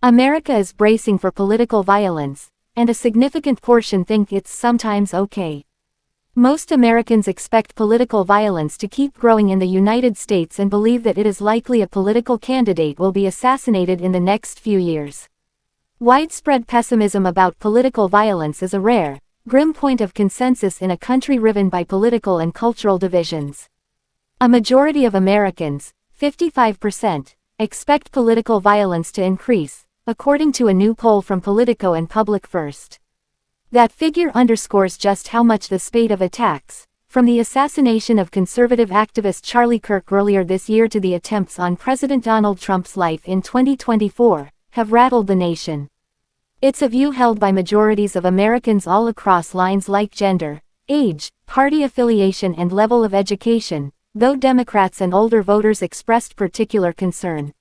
America is bracing for political violence, and a significant portion think it's sometimes okay. Most Americans expect political violence to keep growing in the United States and believe that it is likely a political candidate will be assassinated in the next few years. Widespread pessimism about political violence is a rare, grim point of consensus in a country riven by political and cultural divisions. A majority of Americans, 55%, expect political violence to increase, according to a new poll from Politico and Public First. That figure underscores just how much the spate of attacks, from the assassination of conservative activist Charlie Kirk earlier this year to the attempts on President Donald Trump's life in 2024, have rattled the nation. It's a view held by majorities of Americans all across lines like gender, age, party affiliation and level of education, though Democrats and older voters expressed particular concern.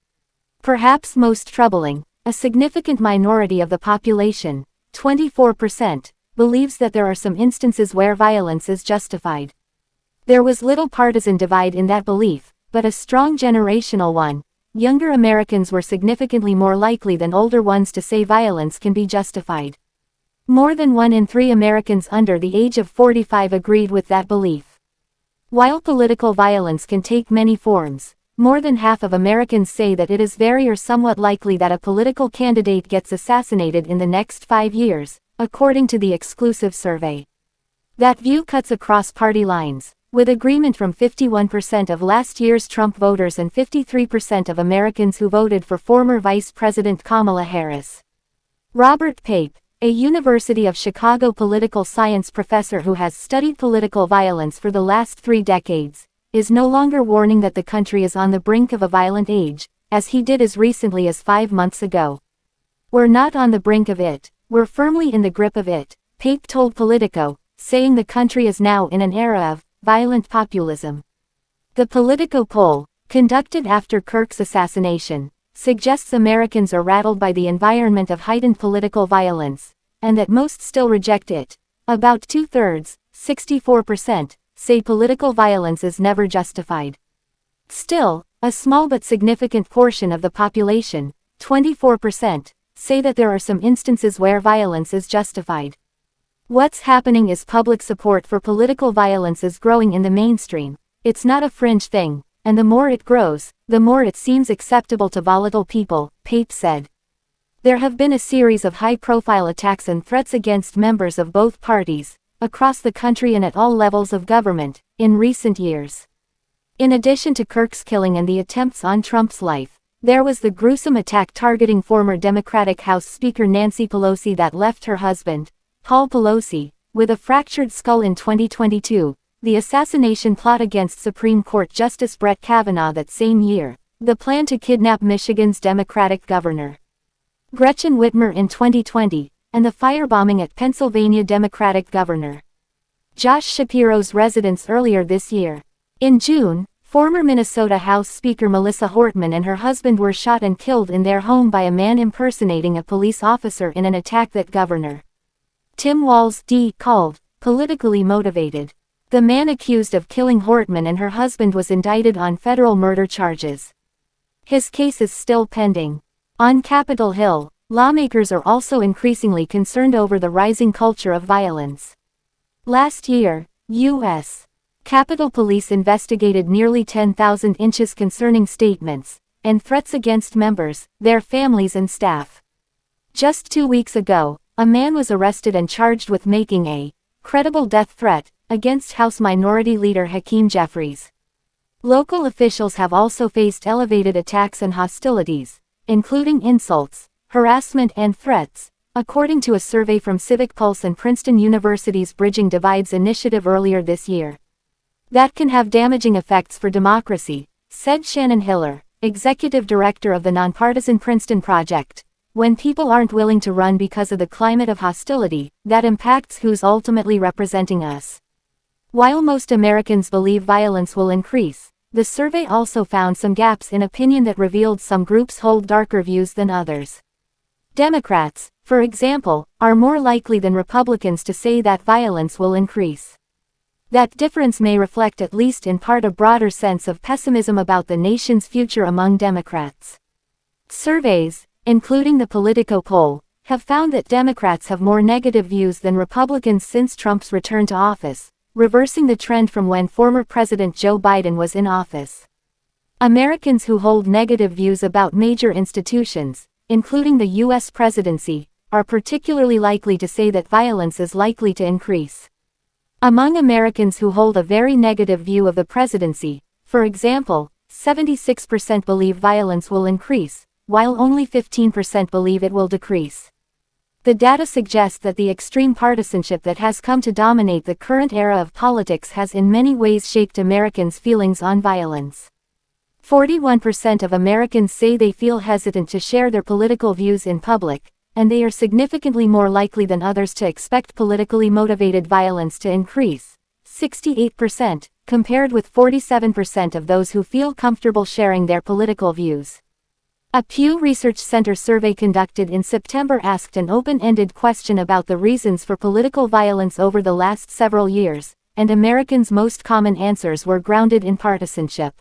Perhaps most troubling, a significant minority of the population, 24%, believes that there are some instances where violence is justified. There was little partisan divide in that belief, but a strong generational one. Younger Americans were significantly more likely than older ones to say violence can be justified. More than 1 in 3 Americans under the age of 45 agreed with that belief. While political violence can take many forms, more than half of Americans say that it is very or somewhat likely that a political candidate gets assassinated in the next 5 years, according to the exclusive survey. That view cuts across party lines, with agreement from 51% of last year's Trump voters and 53% of Americans who voted for former Vice President Kamala Harris. Robert Pape, a University of Chicago political science professor who has studied political violence for the last 3 decades, is no longer warning that the country is on the brink of a violent age, as he did as recently as 5 months ago. "We're not on the brink of it, we're firmly in the grip of it," Pape told Politico, saying the country is now in an era of violent populism. The Politico poll, conducted after Kirk's assassination, suggests Americans are rattled by the environment of heightened political violence, and that most still reject it. About 2/3, 64%, say political violence is never justified. Still, a small but significant portion of the population, 24%, say that there are some instances where violence is justified. What's happening is public support for political violence is growing in the mainstream. It's not a fringe thing, and the more it grows, the more it seems acceptable to volatile people, Pape said. There have been a series of high-profile attacks and threats against members of both parties, across the country and at all levels of government, in recent years. In addition to Kirk's killing and the attempts on Trump's life, there was the gruesome attack targeting former Democratic House Speaker Nancy Pelosi that left her husband, Paul Pelosi, with a fractured skull in 2022, the assassination plot against Supreme Court Justice Brett Kavanaugh that same year, the plan to kidnap Michigan's Democratic governor, Gretchen Whitmer in 2020, and the firebombing at Pennsylvania Democratic Governor Josh Shapiro's residence earlier this year. In June, former Minnesota House Speaker Melissa Hortman and her husband were shot and killed in their home by a man impersonating a police officer in an attack that Governor Tim Walz called politically motivated. The man accused of killing Hortman and her husband was indicted on federal murder charges. His case is still pending. On Capitol Hill, lawmakers are also increasingly concerned over the rising culture of violence. Last year, U.S. Capitol Police investigated nearly 10,000 inches concerning statements and threats against members, their families and staff. Just 2 weeks ago, a man was arrested and charged with making a credible death threat against House Minority Leader Hakeem Jeffries. Local officials have also faced elevated attacks and hostilities, including insults, harassment and threats, according to a survey from Civic Pulse and Princeton University's Bridging Divides initiative earlier this year. That can have damaging effects for democracy, said Shannon Hiller, executive director of the nonpartisan Princeton Project. When people aren't willing to run because of the climate of hostility, that impacts who's ultimately representing us. While most Americans believe violence will increase, the survey also found some gaps in opinion that revealed some groups hold darker views than others. Democrats, for example, are more likely than Republicans to say that violence will increase. That difference may reflect at least in part a broader sense of pessimism about the nation's future among Democrats. Surveys, including the Politico poll, have found that Democrats have more negative views than Republicans since Trump's return to office, reversing the trend from when former President Joe Biden was in office. Americans who hold negative views about major institutions, including the U.S. presidency, are particularly likely to say that violence is likely to increase. Among Americans who hold a very negative view of the presidency, for example, 76% believe violence will increase, while only 15% believe it will decrease. The data suggests that the extreme partisanship that has come to dominate the current era of politics has in many ways shaped Americans' feelings on violence. 41% of Americans say they feel hesitant to share their political views in public, and they are significantly more likely than others to expect politically motivated violence to increase, 68%, compared with 47% of those who feel comfortable sharing their political views. A Pew Research Center survey conducted in September asked an open-ended question about the reasons for political violence over the last several years, and Americans' most common answers were grounded in partisanship.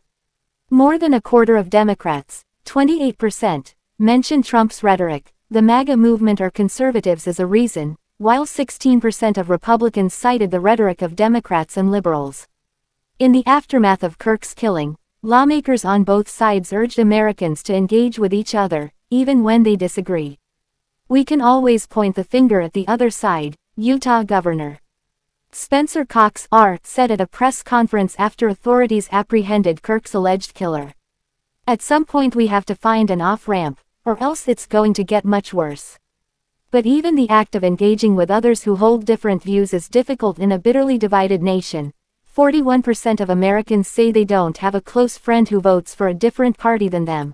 More than a quarter of Democrats, 28%, mentioned Trump's rhetoric, the MAGA movement or conservatives as a reason, while 16% of Republicans cited the rhetoric of Democrats and liberals. In the aftermath of Kirk's killing, lawmakers on both sides urged Americans to engage with each other, even when they disagree. We can always point the finger at the other side, Utah Governor Spencer Cox said at a press conference after authorities apprehended Kirk's alleged killer. At some point we have to find an off-ramp, or else it's going to get much worse. But even the act of engaging with others who hold different views is difficult in a bitterly divided nation. 41% of Americans say they don't have a close friend who votes for a different party than them,